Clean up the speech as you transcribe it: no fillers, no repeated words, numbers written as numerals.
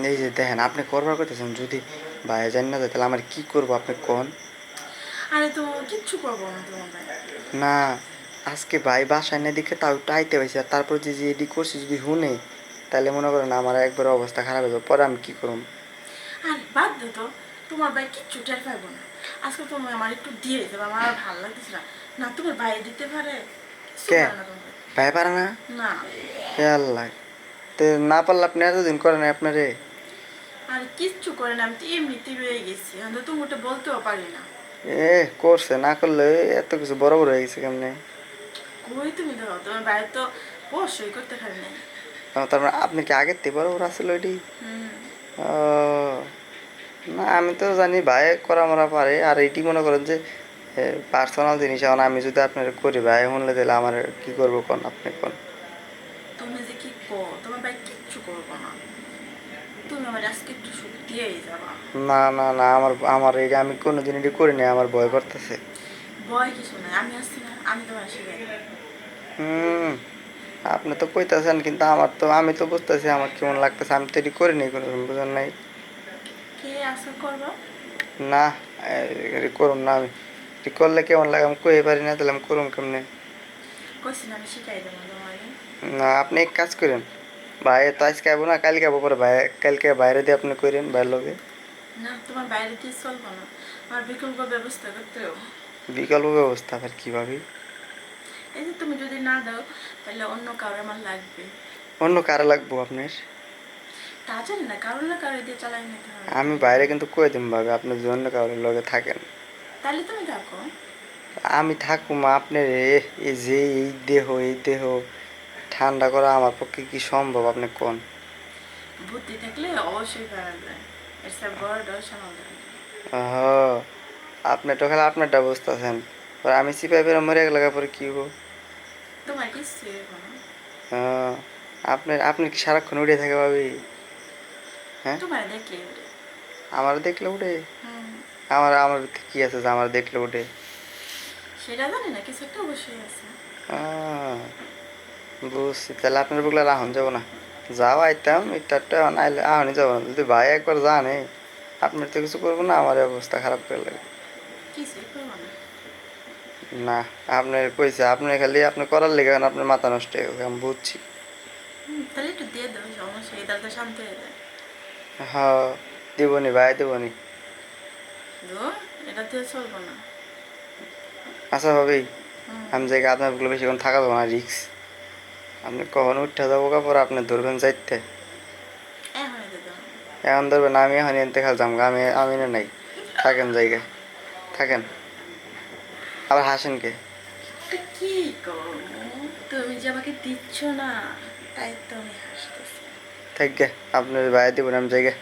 এই যে দেখেন আপনি করবার করতেছেন, যদি ভাই জানি না যায় তাহলে আমার কি করবো আপনি কোন? আরে তো কিচ্ছু করবো না তোমার ভাই। না, আজকে ভাই বাসায় না দিকে তাও টাইতে হয়েছে, আর তারপর যে যে এডি করছি যদি শুনে, তাহলে মনে করেন আমার একবার অবস্থা খারাপ হয়ে যাবে, পরে আমি কি করব? আর বাদ দে তো, তোমার ভাই কিচ্ছু টের পাইবো না। আজকে তুমি আমার একটু দিয়ে দেবে, আমার আর ভালো লাগতেছে না। না তোমার ভাই দিতে পারে, কিছু কে? পারে না তোমার ভাই। ভাই পারে না? না। হে আল্লাহ, তো না পারলে আপনি এতদিন করেন আপনারে। আর কিচ্ছু করে না, আমি তো এমনিতেই রয়ে গেছি, আমি তো তুমি ওটা বলতেও পারি না। এ করছে, না করলে এত কিছু বড় বড় হয়ে গেছে কেমনে? কই তুমি দেখো, তোমার ভাই তো অবশ্যই করতে পারি নাই। তারপর আপনি কি আগের থেকে বড় বড় আসলে ওইটি? হুম। ও, না আমি তো জানি ভাই করা মরা পারে, আর এইটি মনে করেন যে পার্সোনাল জিনিস। এখন আমি যদি আপনার করি ভাই শুনলে তাহলে আমার কি করবো কোন, আপনি কোন? তুমি যে কি তোমার ভাই কিচ্ছু করবো না। তুমি আমার আজকে একটু সুখ দিয়েই যাবা। না না না, আমার আমার এই আমি কোনোদিন এটি করি নাই, আমার ভয় করতেছে। ভয় কিছু নাই, আমি আসছি না, আমি তোমার শিখাই দেবো। হুম, আপনি তো কইতাছেন কিন্তু আমার তো, আমি তো বুঝতেছি আমার কেমন লাগতেছে, আমি তো এটি করি নাই কোনো, বুঝেন নাই? কে আশা করবো? না, এটি করুন না, আমি এটি করলে কেমন লাগে আমি কই পারি না, তাহলে আমি করুন কেমনে? কইছি না আমি শিখাই দেবো তোমাকে। না, আপনি এক কাজ করেন, ভাই তো আজকে আবো না, কালকে আবো, পরে ভাই কালকে বাইরে দিয়ে আপনি করেন ভাইয়ের লগে। না তোমার বাইরে দিয়ে চলবো না, আমার বিকল্প ব্যবস্থা করতে হবে। বিকল্প ব্যবস্থা আবার কিভাবে? এই যে তুমি যদি না দাও, তাহলে অন্য কারো আমার লাগবে। অন্য কারা লাগবো আপনার? তা জানি না, কারো না কারো দিয়ে চালাই নিতে হবে তো। আমি বাইরে কিন্তু কয়ে দিন ভাবে, আপনি যদি অন্য কারোর লগে থাকেন। তাহলে তুমি থাকো। আমি থাকুম আপনার এই যে এই দেহ ঠান্ডা করা আমার পক্ষে কি সম্ভব আপনি কোন? বুদ্ধি থাকলে অবশ্যই পারা যায়, এর সব বড় ডর সামাল। হ, আপনি তো খালি আপনারটা বুঝতেছেন, আমি সিপাই বেরো মরে গেলে পরে কি হবো? তোমার কিচ্ছু হইবো না। হ্যাঁ, আপনি আপনি কি সারাক্ষণ উড়ে থাকে ভাবি? হ্যাঁ, তোমার দেখলে ওরে। আমার দেখলে উঠে? হুম। আমার আমার ভিতরে কি আছে যে আমার দেখলে উঠে? সেটা জানি না, কিছু একটা অবশ্যই আছে। আহ, বুঝছি, তাহলে আপনার বুকলে রাহন যাবো না। যাও আইতাম ইটারটা আইলে আহনি যাবো না, যদি ভাই একবার জানে আপনার তো কিছু করবো না, আমার অবস্থা খারাপ করে লাগে। কিছুই করবো না। না, আপনার কইছে আপনার খালি আপনি করার লেগে আপনার মাথা নষ্ট হয়ে গেছে, আমি বুঝছি। তাহলে একটু দিয়ে দেবো, সমস্যা এই তাহলে তো শান্ত হয়ে যায়। হ্যাঁ, দিবনি ভাই দিবনি। তো এটা দিয়ে চলবো না। আচ্ছা ভাবি, হুম। আমি জায়গা আপনার বুকলে বেশিক্ষণ থাকা যাবো না, রিক্স। আপনি কখন উঠতে যাবো কাপড় আপনি ধরবেন যাইতে। এখন দিয়ে দেবো। এখন ধরবেন, আমি এখন এনতে খাল যাম, আমি আমি না নাই। থাকেন জায়গায়, থাকেন। আবার হাসেন কে? তো কি করবো, তুমি যে আমাকে দিচ্ছ না, তাই তো আমি হাসতেছি। থাক গে, আপনার বাইরে দিব না, আমি জায়গা।